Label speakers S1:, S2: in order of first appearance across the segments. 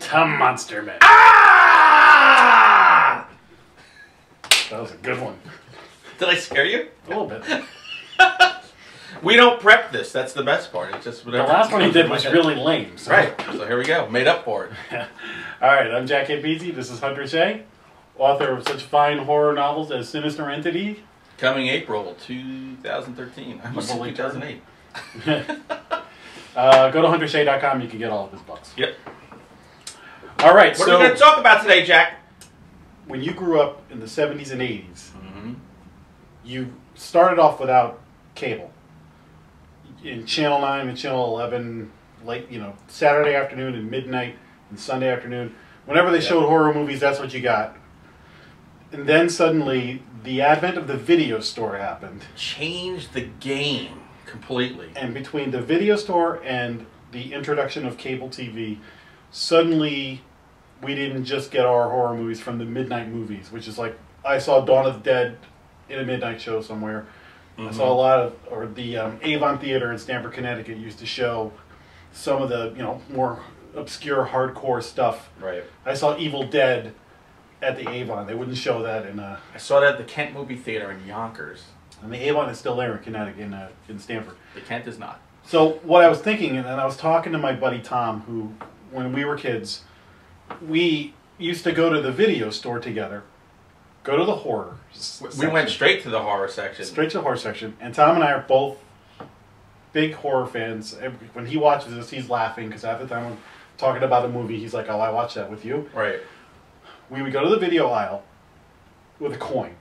S1: to Monster Men.
S2: Ah!
S1: That was a good one.
S2: Did I scare you?
S1: A little bit.
S2: We don't prep this. That's the best part. It's just whatever.
S1: The last one he did was really lame. So.
S2: Right. So here we go. Made up for it.
S1: All right, I'm Jack Beasy. This is Hunter Shea, author of such fine horror novels as Sinister Entity.
S2: Coming April 2013. I must say 2008.
S1: Go to huntershea.com. You can get all of his books.
S2: Yep.
S1: All right,
S2: what are we going to talk about today, Jack?
S1: When you grew up in the 70s and 80s, you started off without cable. In Channel 9 and Channel 11, late, Saturday afternoon and midnight and Sunday afternoon. Whenever they showed horror movies, that's what you got. And then suddenly, the advent of the video store happened.
S2: Changed the game completely.
S1: And between the video store and the introduction of cable TV, suddenly we didn't just get our horror movies from the midnight movies, which is like, I saw Dawn of the Dead in a midnight show somewhere. I saw a lot of, or the Avon Theater in Stamford, Connecticut used to show some of the, more obscure hardcore stuff.
S2: Right.
S1: I saw Evil Dead at the Avon. They wouldn't show that in. I
S2: saw that at the Kent Movie Theater in Yonkers.
S1: And the Avon is still there in Connecticut, in Stamford.
S2: The Kent is not.
S1: So what I was thinking, and then I was talking to my buddy Tom, who, when we were kids, we used to go to the video store together. Go to the horror section.
S2: We went straight to the horror section.
S1: Straight to the horror section. And Tom and I are both big horror fans. When he watches this, he's laughing because half the time I'm talking about a movie, he's like, oh, I watched that with you.
S2: Right.
S1: We would go to the video aisle with a coin.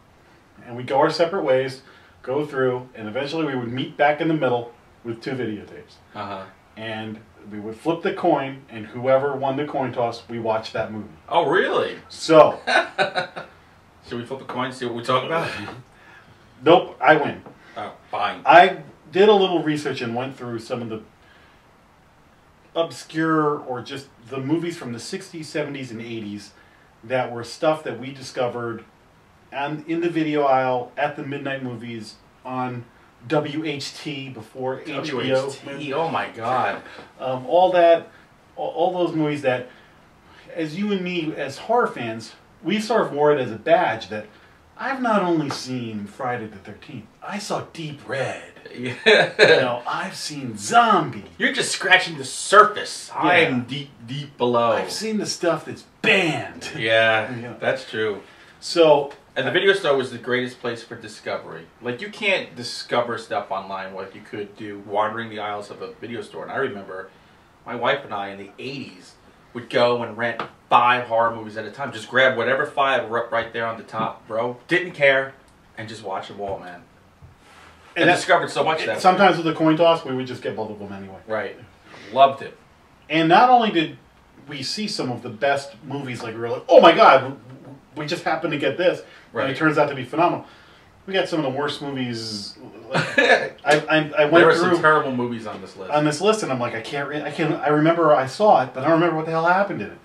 S1: And we'd go our separate ways, go through, and eventually we would meet back in the middle with 2 videotapes. And we would flip the coin, and whoever won the coin toss, we watched that movie.
S2: Oh, really?
S1: So...
S2: Should we flip a coin and see what we talk about?
S1: Nope, I win.
S2: Oh, fine.
S1: I did a little research and went through some of the obscure or just the movies from the 60s, 70s, and 80s that were stuff that we discovered and in the video aisle at the midnight movies on WHT before HBO.
S2: WHT, oh my God.
S1: All those movies that, as you and me, as horror fans, we sort of wore it as a badge that I've not only seen Friday the 13th, I saw Deep Red. I've seen Zombie.
S2: You're just scratching the surface. Yeah. I'm deep, deep below.
S1: I've seen the stuff that's banned.
S2: Yeah, that's true.
S1: So,
S2: and the video store was the greatest place for discovery. Like, you can't discover stuff online like you could do wandering the aisles of a video store. And I remember my wife and I in the 80s would go and rent 5 horror movies at a time. Just grab whatever 5 were up right there on the top row. Didn't care. And just watch them all, man. And discovered so much of that.
S1: Sometimes with the coin toss, we would just get both of them anyway.
S2: Right. Loved it.
S1: And not only did we see some of the best movies, like we were like, oh my God, we just happened to get this. Right. And it turns out to be phenomenal. We got some of the worst movies. Like, I went through.
S2: There were some terrible movies on this list.
S1: On this list, and I'm like, I remember I saw it, but I don't remember what the hell happened in it.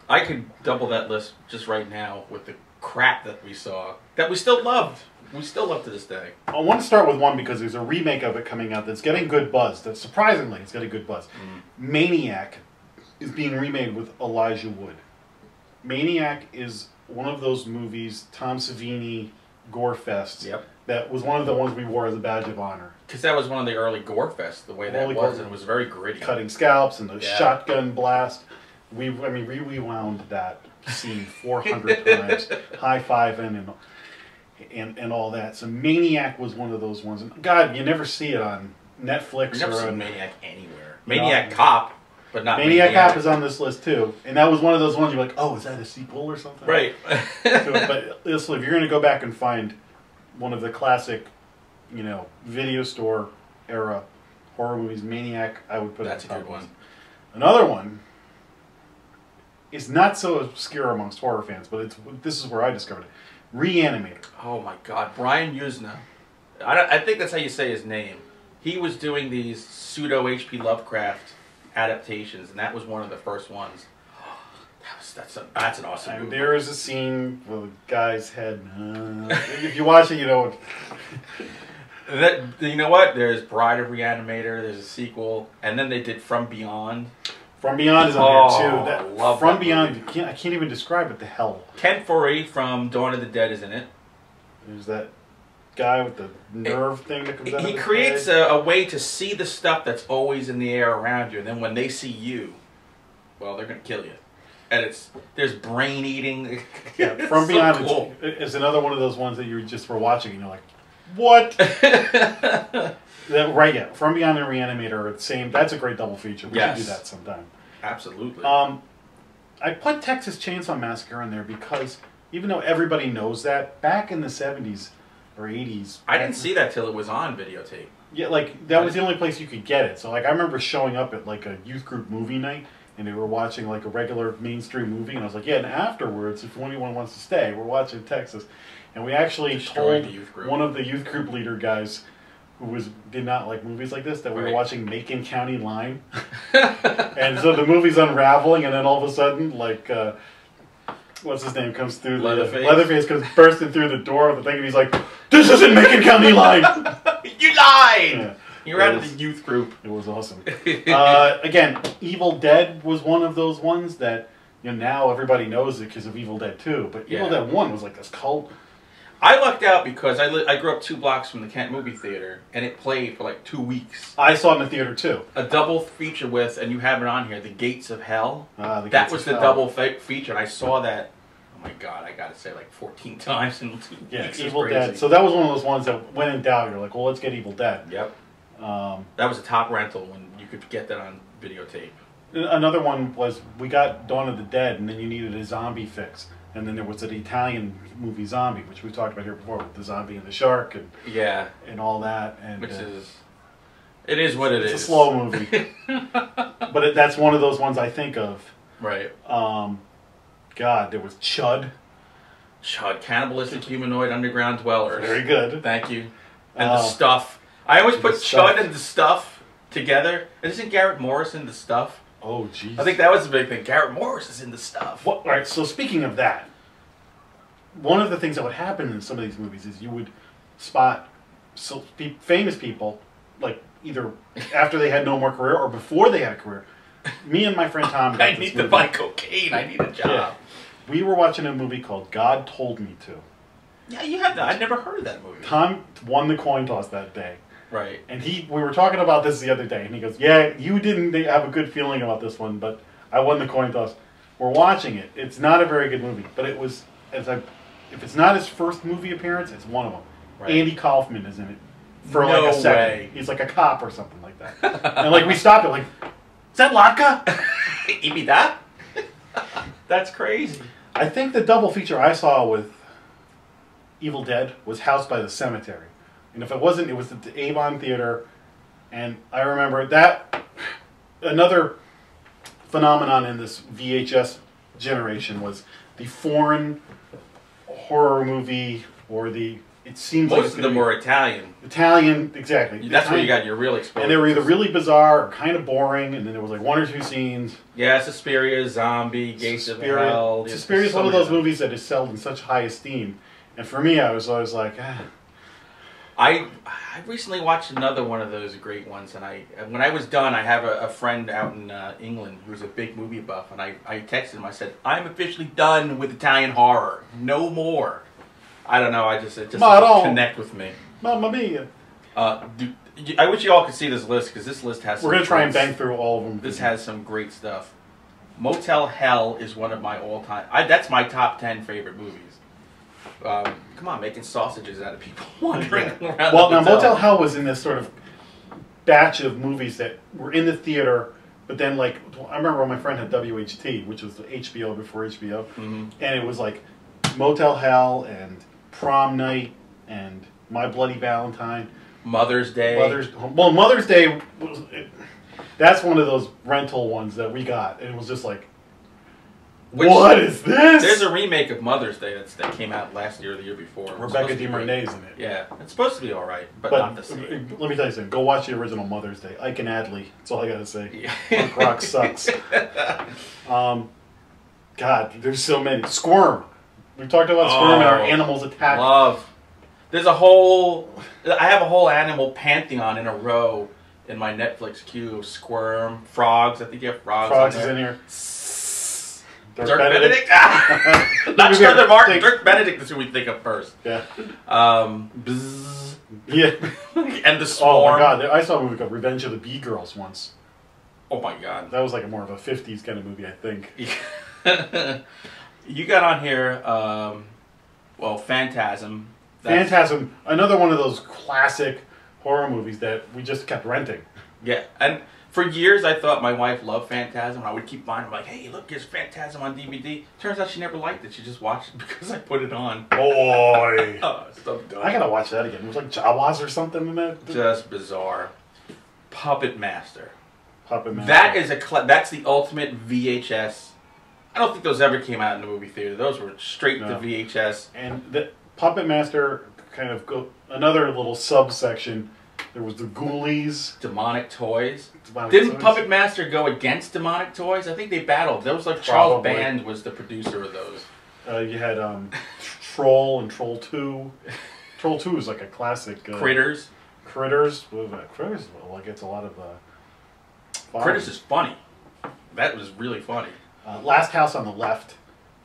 S2: I could double that list just right now with the crap that we saw that we still loved. We still love to this day.
S1: I want to start with one because there's a remake of it coming out that's getting good buzz. That surprisingly, it's getting good buzz. Maniac is being remade with Elijah Wood. Maniac is one of those movies, Tom Savini, gore-fests.
S2: Yep. That
S1: was one of the ones we wore as a badge of honor.
S2: Because that was one of the early gore-fests, the way that was, and it was very gritty.
S1: Cutting scalps and the shotgun blast. We rewound that scene 400 times, high-fiving and all that. So Maniac was one of those ones. And God, you never see it on Netflix
S2: or
S1: on
S2: Maniac anywhere. Maniac Cop, but not
S1: Maniac Cop is on this list too. And that was one of those ones you're like, oh, is that a sequel or something?
S2: Right.
S1: But listen, if you're going to go back and find one of the classic, video store era horror movies, Maniac, I would put
S2: that's a good one.
S1: Another one is not so obscure amongst horror fans, but this is where I discovered it. Re-Animator.
S2: Oh my God, Brian Usna. I think that's how you say his name. He was doing these pseudo H.P. Lovecraft adaptations, and that was one of the first ones. That's an awesome movie.
S1: There is a scene with a guy's head. If you watch it, you know.
S2: You know what? There's Bride of Re-Animator. There's a sequel, and then they did From Beyond.
S1: From Beyond is on here too.
S2: Love
S1: From
S2: that
S1: Beyond,
S2: movie.
S1: I can't even describe it. The hell.
S2: Ken Foree from Dawn of the Dead is in it.
S1: There's that guy with the nerve thing that comes out of his
S2: He creates
S1: head.
S2: a way to see the stuff that's always in the air around you, and then when they see you, well, they're gonna kill you. And there's brain eating.
S1: Yeah, From Beyond
S2: so cool.
S1: is another one of those ones that you just were watching and you're like, what? Right, yeah. From Beyond and Re-Animator are the same. That's a great double feature. We should do that sometime.
S2: Absolutely.
S1: I put Texas Chainsaw Massacre on there because even though everybody knows that, back in the 70's or 80's...
S2: I didn't see that till it was on videotape.
S1: Yeah, like, that was the only place you could get it. So, like, I remember showing up at, like, a youth group movie night, and they were watching, like, a regular mainstream movie, and I was like, yeah, and afterwards, if anyone wants to stay, we're watching Texas. And we actually told one of the youth group leader guys who did not like movies like this that we were watching Macon County Line. And so the movie's unraveling, and then all of a sudden, like, what's his name comes through. Leatherface comes bursting through the door of the thing, and he's like, "This isn't Macon County Line."
S2: You lied.
S1: Yeah.
S2: You're out of the youth group.
S1: It was awesome. Again, Evil Dead was one of those ones that now everybody knows it because of Evil Dead 2. But Evil Dead 1 was like this cult.
S2: I lucked out because I grew up 2 blocks from the Kent movie theater, and it played for like 2 weeks.
S1: I saw it in the theater too.
S2: A double feature with, and you have it on here, The Gates of Hell.
S1: That was
S2: the double feature, and I saw that. Oh my God, I gotta say like 14 times in 2 weeks.
S1: Evil Dead. So that was one of those ones that when in doubt, you're like, well, let's get Evil Dead.
S2: Yep. That was a top rental when you could get that on videotape.
S1: Another one was we got Dawn of the Dead, and then you needed a zombie fix. And then there was an Italian movie Zombie, which we've talked about here before, with the zombie and the shark and all that. And
S2: it is what it is.
S1: It's a slow movie. But that's one of those ones I think of.
S2: Right.
S1: God, there was C.H.U.D.
S2: C.H.U.D. Cannibalistic Humanoid Underground Dwellers.
S1: Very good.
S2: Thank you. And the Stuff. I always put C.H.U.D. and the Stuff together. And isn't Garrett Morris in the Stuff?
S1: Oh, jeez.
S2: I think that was the big thing. Garrett Morris is in the Stuff.
S1: All right, so speaking of that, one of the things that would happen in some of these movies is you would spot famous people, like either after they had no more career or before they had a career. Me and my friend Tom.
S2: I need to buy cocaine. I need a job.
S1: Yeah. We were watching a movie called God Told Me To.
S2: Yeah, you have that. I'd never heard of that movie.
S1: Tom won the coin toss that day.
S2: Right.
S1: And we were talking about this the other day, and he goes, yeah, you didn't have a good feeling about this one, but I won the coin toss. We're watching it. It's not a very good movie, but it was, if it's not his first movie appearance, it's one of them. Right. Andy Kaufman is in it for like a second. Way. He's like a cop or something like that. And like we stopped it, like, is that Latka?
S2: Ibida? That's crazy.
S1: I think the double feature I saw with Evil Dead was House by the Cemetery. And if it wasn't, it was at the Avon Theater. And I remember that another phenomenon in this VHS generation was the foreign horror movie, or it seems like
S2: most of them were Italian.
S1: Italian, exactly.
S2: That's where you got your real exposure.
S1: And they were either really bizarre or kind of boring, and then there was like 1 or 2 scenes.
S2: Yeah, Suspiria, Zombie, Gates of Hell.
S1: Suspiria is one of those movies that is held in such high esteem. And for me, I was always like,
S2: I recently watched another one of those great ones, and when I was done, I have a friend out in England who's a big movie buff, and I texted him. I said, "I'm officially done with Italian horror. No more." I don't know. It just connect with me.
S1: Mamma mia.
S2: I wish you all could see this list, because this list has.
S1: We're gonna try and bang through all of them.
S2: This has some great stuff. Motel Hell is one of my all-time. That's my top 10 favorite movies. Come on, making sausages out of people wandering around.
S1: Well, now Motel Hell was in this sort of batch of movies that were in the theater, but then like I remember when my friend had WHT, which was the HBO before HBO, and it was like Motel Hell and Prom Night and My Bloody Valentine,
S2: Mother's Day.
S1: Mother's Day was that's one of those rental ones that we got, and it was just like, what is this?
S2: There's a remake of Mother's Day that came out last year or the year before.
S1: Rebecca De Mornay's in it.
S2: Yeah, it's supposed to be all right, but not the same.
S1: Let me tell you something. Go watch the original Mother's Day. Ike and Adley. That's all I gotta say. Punk rock sucks. God, there's so many. Squirm. We talked about Squirm and our animals attack.
S2: Love. I have a whole animal pantheon in a row in my Netflix queue. Squirm, Frogs. I think you have Frogs.
S1: Frogs
S2: on
S1: is
S2: there.
S1: in here.
S2: Dirk Benedict. Not Strother Martin. Dirk Benedict is who we think of first.
S1: Yeah.
S2: Bzzz.
S1: Yeah.
S2: And the Swarm.
S1: Oh my god! I saw a movie called Revenge of the Bee Girls once.
S2: Oh my god.
S1: That was like more of a '50s kind of movie, I think.
S2: You got on here. Well, Phantasm.
S1: Phantasm, another one of those classic horror movies that we just kept renting.
S2: Yeah, and for years I thought my wife loved Phantasm. I would keep buying them, like, hey, look, there's Phantasm on DVD. Turns out she never liked it. She just watched it because I put it on.
S1: Boy.
S2: Oh, so dumb.
S1: I gotta watch that again. It was like Jawas or something in that.
S2: Just bizarre. Puppet Master.
S1: Puppet Master.
S2: That is that's the ultimate VHS. I don't think those ever came out in the movie theater. Those were straight to VHS.
S1: And the Puppet Master kind of another little subsection. There was the Ghoulies.
S2: Demonic Toys.
S1: Didn't
S2: Toys? Puppet Master go against Demonic Toys? I think they battled. That was like Charles Band was the producer of those.
S1: You had Troll and Troll 2. Troll 2 is like a classic.
S2: Critters.
S1: Critters. Critters gets a lot of.
S2: Critters is funny. That was really funny.
S1: Last House on the Left.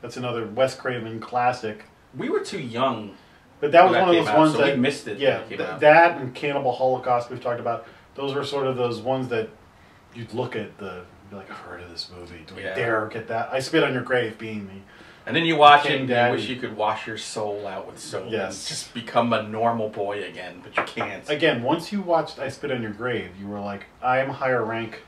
S1: That's another Wes Craven classic.
S2: We were too young.
S1: But that was one of those ones
S2: so
S1: that
S2: we missed it.
S1: Yeah, that and Cannibal Holocaust we've talked about. Those were sort of those ones that you'd look at be like, I've heard of this movie. Do we dare get that? I Spit on Your Grave being the.
S2: And then you watch it and you wish you could wash your soul out with soap.
S1: Yes.
S2: And just become a normal boy again, but you can't.
S1: Again, once you watched I Spit on Your Grave, you were like, I am a higher rank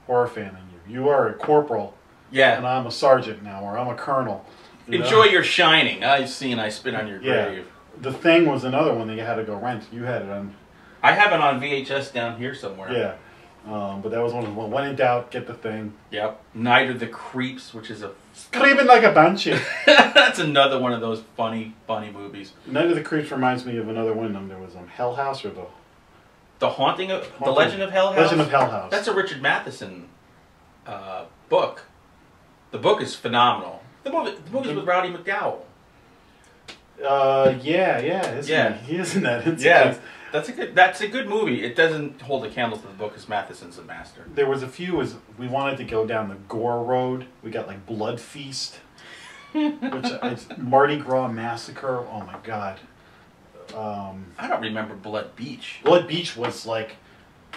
S1: horror fan than you. You are a corporal.
S2: Yeah.
S1: And I'm a sergeant now, or I'm a colonel.
S2: Enjoy your shining. I've seen I Spit on Your Grave.
S1: The Thing was another one that you had to go rent. You had it on.
S2: I have it on VHS down here somewhere.
S1: Yeah. But that was one of them. When in doubt, get The Thing.
S2: Yep. Night of the Creeps, which is a...
S1: Screaming like a banshee.
S2: That's another one of those funny movies.
S1: Night of the Creeps reminds me of another one. There was Hell House or
S2: The Legend of Hell House?
S1: Legend of Hell House.
S2: That's a Richard Matheson book. The book is phenomenal. The book is with Rowdy McDowell.
S1: Yeah. He is in that.
S2: Yeah, that's a good movie. It doesn't hold a candle to the book because Matheson's a master.
S1: There was a few we wanted to go down the gore road. We got like Blood Feast, which it's Mardi Gras Massacre. Oh my god.
S2: I don't remember Blood Beach.
S1: Blood Beach was like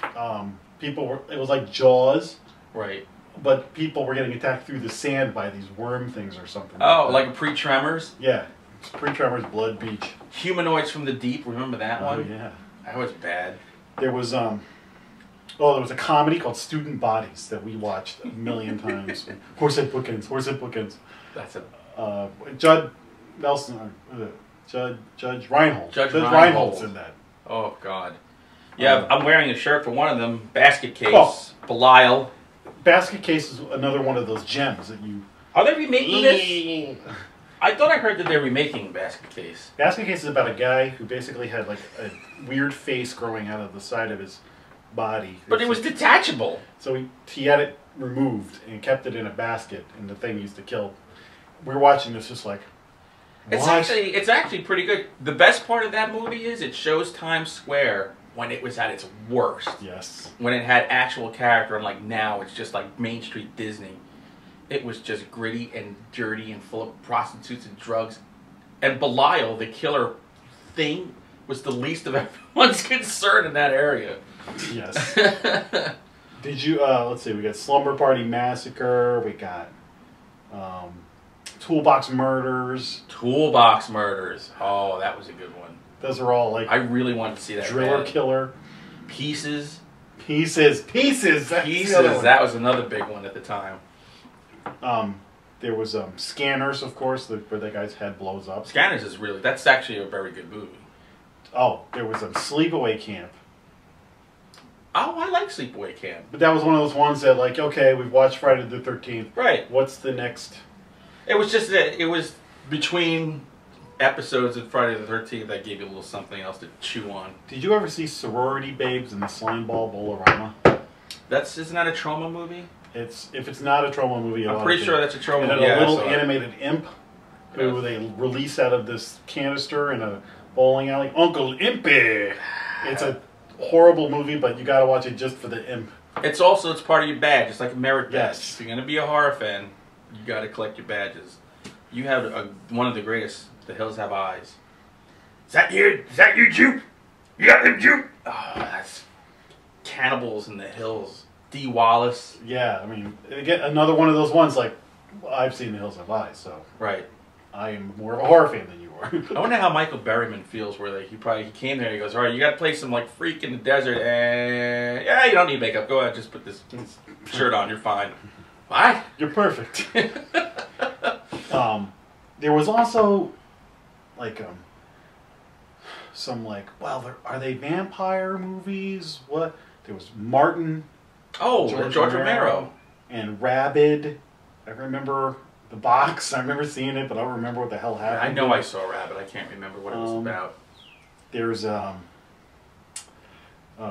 S1: it was like Jaws.
S2: Right.
S1: But people were getting attacked through the sand by these worm things or something.
S2: Oh, like a pre-Tremors?
S1: Yeah. Pre-Tremors, Blood Beach.
S2: Humanoids from the Deep, remember that one?
S1: Oh, yeah.
S2: That was bad.
S1: There was there was a comedy called Student Bodies that we watched a million times. Horsehead Bookends.
S2: That's a...
S1: Judd Nelson, Judge Reinhold.
S2: Judge
S1: Reinhold's in that.
S2: Oh, God. Yeah, I'm wearing a shirt for one of them. Basket Case. Belial.
S1: Basket Case is another one of those gems that you...
S2: Are they remaking this? I thought I heard that they're remaking Basket Case.
S1: Basket Case is about a guy who basically had like a weird face growing out of the side of his body.
S2: But it was detachable.
S1: So he had it removed and kept it in a basket, and the thing used to kill. We were watching this just like... What?
S2: It's actually pretty good. The best part of that movie is it shows Times Square when it was at its worst.
S1: Yes.
S2: When it had actual character, and like now it's just like Main Street Disney. It was just gritty and dirty and full of prostitutes and drugs. And Belial, the killer thing, was the least of everyone's concern in that area.
S1: Yes. Did you, let's see, we got Slumber Party Massacre, we got Toolbox Murders.
S2: Toolbox Murders. Oh, that was a good one.
S1: Those are all like...
S2: I really wanted to see that.
S1: Driller Killer.
S2: Pieces.
S1: Pieces.
S2: That was another big one at the time.
S1: There was Scanners, of course, where the guy's head blows up.
S2: Scanners is that's actually a very good movie.
S1: Oh, there was Sleepaway Camp.
S2: Oh, I like Sleepaway Camp.
S1: But that was one of those ones that, like, okay, we've watched Friday the 13th.
S2: Right.
S1: What's the next?
S2: It was just that it was between episodes of Friday the 13th that gave you a little something else to chew on.
S1: Did you ever see Sorority Babes and the Slimeball Bolorama?
S2: Isn't that a Troma movie?
S1: If it's not a Troma movie,
S2: I'm pretty sure that's a Troma movie.
S1: And a little animated imp who they release out of this canister in a bowling alley. Uncle Impy! It's a horrible movie, but you got to watch it just for the imp.
S2: It's part of your badge. It's like a merit badge.
S1: Yes.
S2: If you're gonna be a horror fan, you got to collect your badges. You have one of the greatest. The Hills Have Eyes. Is that you? Is that you, Jupe? You got them, Jupe? Oh, that's Cannibals in the Hills. D. Wallace.
S1: Yeah, I mean, again, another one of those ones. Like, I've seen The Hills Have Eyes, so
S2: right.
S1: I am more of a horror fan than you are.
S2: I wonder how Michael Berryman feels. Where he came there. And he goes, all right, you got to play some like freak in the desert, and yeah, you don't need makeup. Go ahead, just put this shirt on. You're fine. What?
S1: You're perfect. There was also like some like, well, are they vampire movies? What? There was Martin.
S2: Oh, George Romero.
S1: And Rabid. I remember the box. I remember seeing it, but I don't remember what the hell happened.
S2: I know I saw Rabid. I can't remember what it was about.
S1: There's oh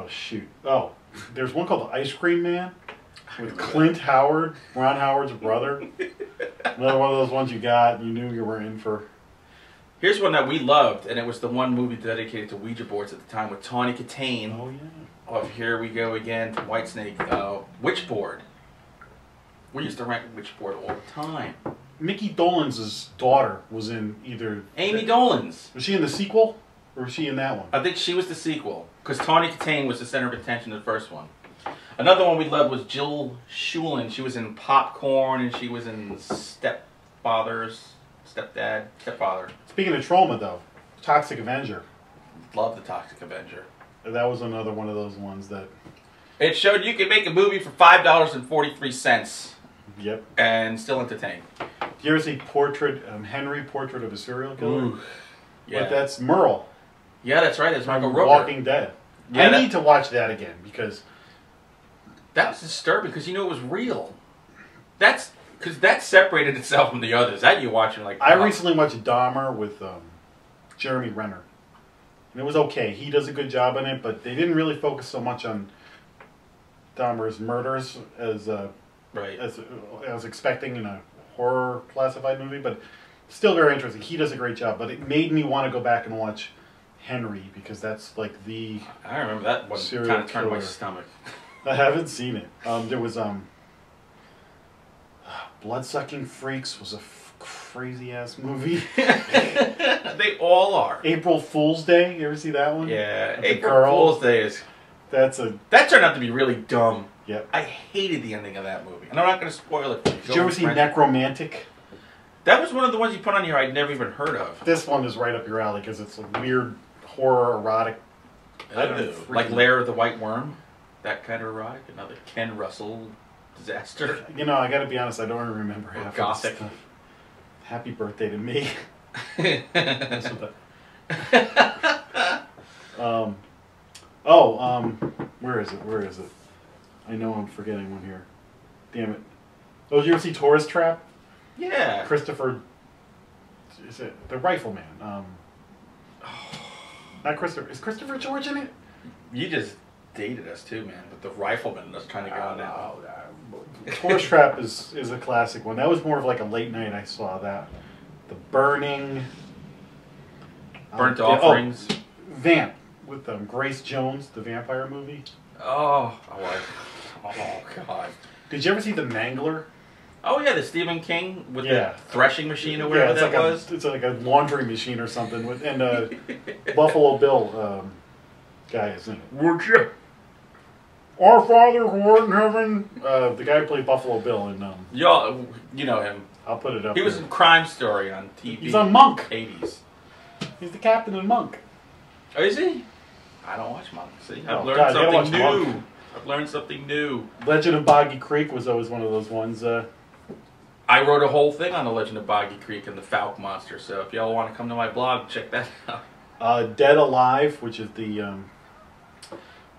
S1: shoot. Oh, there's one called The Ice Cream Man with Clint Howard, Ron Howard's brother. Another one of those ones you got, you knew you were in for.
S2: Here's one that we loved, and it was the one movie dedicated to Ouija boards at the time with Tawny Katane.
S1: Oh yeah.
S2: Of Here We Go Again from Whitesnake, Witchboard. We used to rent Witchboard all the time.
S1: Mickey Dolenz' daughter was in either...
S2: Amy Dolenz.
S1: Was she in the sequel? Or was she in that one?
S2: I think she was the sequel. Because Tawny Katane was the center of attention in the first one. Another one we loved was Jill Schulin. She was in Popcorn, and she was in Stepfather.
S1: Speaking of Troma, though, Toxic Avenger.
S2: Love the Toxic Avenger.
S1: That was another one of those ones that...
S2: It showed you could make a movie for $5.43.
S1: Yep.
S2: And still entertain.
S1: Do you ever see Henry, Portrait of a Serial Killer?
S2: Ooh. Yeah.
S1: But that's Merle.
S2: Yeah, that's right. That's Michael Rooker.
S1: Walking Dead. Yeah, I need to watch that again because...
S2: That was disturbing because it was real. Because that separated itself from the others. That you're watching like...
S1: I recently watched Dahmer with Jeremy Renner. And it was okay. He does a good job in it, but they didn't really focus so much on Dahmer's murders as
S2: right.
S1: as I was expecting in a horror classified movie, but still very interesting. He does a great job, but it made me want to go back and watch Henry because that's like the...
S2: I remember that one kind of turned my stomach.
S1: I haven't seen it. There was Bloodsucking Freaks was a crazy ass movie.
S2: They all are.
S1: April Fool's Day. You ever see that one?
S2: Yeah, April Fool's Day is... That turned out to be really dumb.
S1: Yep.
S2: I hated the ending of that movie. And I'm not going to spoil it for you.
S1: Did you ever see Necromantic?
S2: That was one of the ones you put on here I'd never even heard of.
S1: This one is right up your alley because it's a weird horror erotic.
S2: Like Lair of the White Worm? That kind of erotic? Another Ken Russell disaster?
S1: You know, I got to be honest, I don't even remember half
S2: Gothic.
S1: of this stuff. Happy birthday to me. Where is it? Where is it? I know I'm forgetting one here. Damn it. Oh, did you ever see Tourist Trap?
S2: Yeah.
S1: Christopher... Is it the Rifleman? Not Christopher... Is Christopher George in it?
S2: You just dated us too, man. But the Rifleman was trying to go on now.
S1: Tourist Trap is a classic one. That was more of like a late night I saw that. The Burning...
S2: Burnt Offerings.
S1: Vamp with Grace Jones, the vampire movie.
S2: Oh God.
S1: Did you ever see The Mangler?
S2: Oh yeah, the Stephen King with the threshing machine or whatever that was.
S1: It's like a laundry machine or something. And Buffalo Bill guy is in it. Would you? Our Father who art in heaven. The guy who played Buffalo Bill in
S2: Y'all, you know him.
S1: I'll put it up.
S2: He was in Crime Story on TV.
S1: He's on Monk.
S2: 80's.
S1: He's the captain in Monk.
S2: Oh, is he? I don't watch Monk. See, I've learned
S1: God,
S2: something new.
S1: Monk.
S2: I've learned something new.
S1: Legend of Boggy Creek was always one of those ones.
S2: I wrote a whole thing on the Legend of Boggy Creek and the Falk Monster. So if y'all want to come to my blog, check that out.
S1: Dead Alive, which is the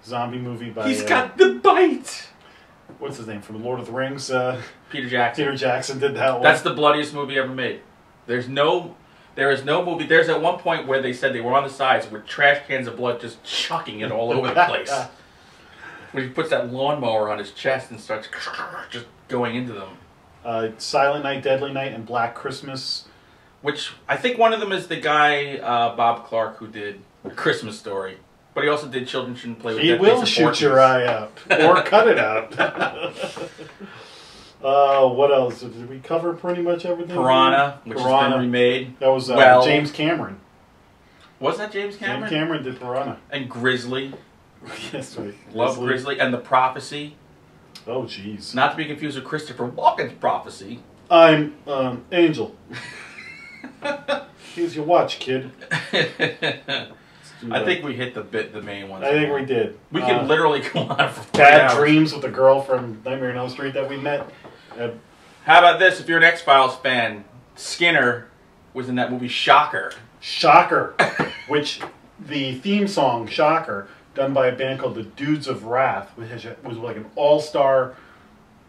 S1: zombie movie by...
S2: He's got the bite!
S1: What's his name? From Lord of the Rings?
S2: Peter Jackson.
S1: Peter Jackson did that one.
S2: That's the bloodiest movie ever made. There is no movie. There's at one point where they said they were on the sides with trash cans of blood just chucking it all over the place. When he puts that lawnmower on his chest and starts just going into them.
S1: Silent Night, Deadly Night, and Black Christmas.
S2: Which, I think one of them is the guy, Bob Clark, who did A Christmas Story. But he also did Children Shouldn't Play with
S1: He
S2: Dead
S1: will
S2: Pigs
S1: shoot your eye out. Or cut it out. What else? Did we cover pretty much everything?
S2: Piranha, which has been remade.
S1: That was James Cameron.
S2: Wasn't that James Cameron?
S1: James Cameron did Piranha.
S2: And Grizzly.
S1: Yes, right.
S2: Love Grizzly. And The Prophecy.
S1: Oh, jeez.
S2: Not to be confused with Christopher Walken's Prophecy.
S1: I'm Angel. Here's your watch, kid.
S2: I think we hit the main ones.
S1: I think we did.
S2: We could literally go on for 4
S1: Bad
S2: hours.
S1: Dreams with the girl from Nightmare on Elm Street that we met.
S2: How about this? If you're an X-Files fan, Skinner was in that movie Shocker.
S1: Shocker, which the theme song, Shocker, done by a band called the Dudes of Wrath, which was like an all-star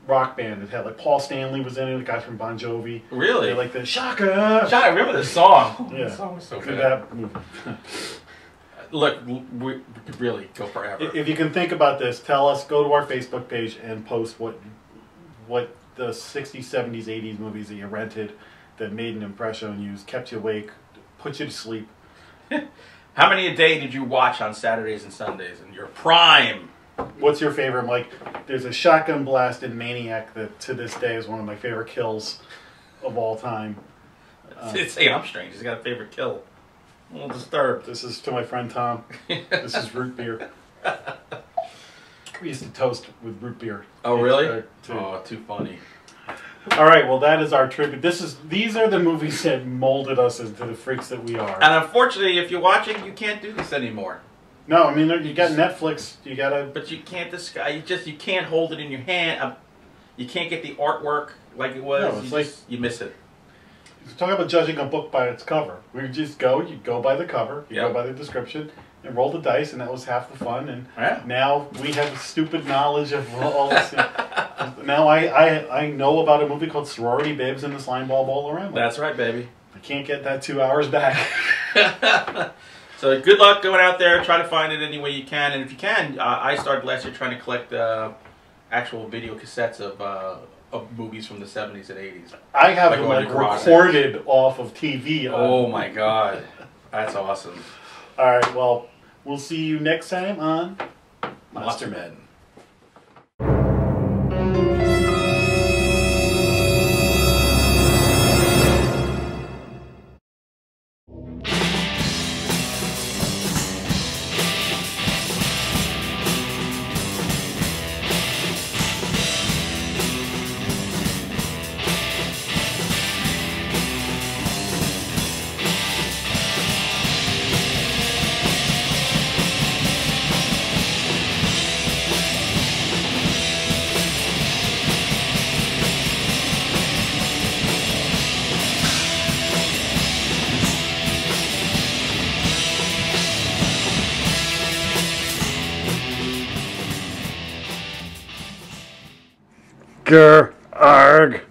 S1: rock band. It had like Paul Stanley was in it, the guy from Bon Jovi.
S2: Really?
S1: They like the Shocker.
S2: Shocker, I remember this song.
S1: Yeah.
S2: The song was so good.
S1: That movie.
S2: Look, we could really go forever.
S1: If you can think about this, tell us, go to our Facebook page and post what the 60s, 70s, 80s movies that you rented that made an impression on you, kept you awake, put you to sleep.
S2: How many a day did you watch on Saturdays and Sundays in your prime?
S1: What's your favorite? Like, there's a shotgun blast in Maniac that to this day is one of my favorite kills of all time.
S2: Say I'm strange. He's got a favorite kill. A little disturbed.
S1: This is to my friend Tom. This is root beer. We used to toast with root beer.
S2: Oh, really? Oh, too funny.
S1: All right, well, that is our tribute. These are the movies that molded us into the freaks that we are.
S2: And unfortunately, if you're watching, you can't do this anymore.
S1: No, I mean, you got Netflix. You gotta.
S2: But you can't you can't hold it in your hand. You can't get the artwork like it was.
S1: No,
S2: you miss it.
S1: Talk about judging a book by its cover. You go by the cover, you go by the description, and roll the dice, and that was half the fun. And now we have stupid knowledge of all this. Now I know about a movie called Sorority Babes and the Slime Ball Ball-O-Rama.
S2: That's right, baby.
S1: I can't get that 2 hours back.
S2: So good luck going out there. Try to find it any way you can. And if you can, I started last year trying to collect actual video cassettes of movies from the 70s and 80s.
S1: I have them recorded off of TV.
S2: Oh my god. That's awesome.
S1: Alright, well, we'll see you next time on Monster Men. Grr, arg.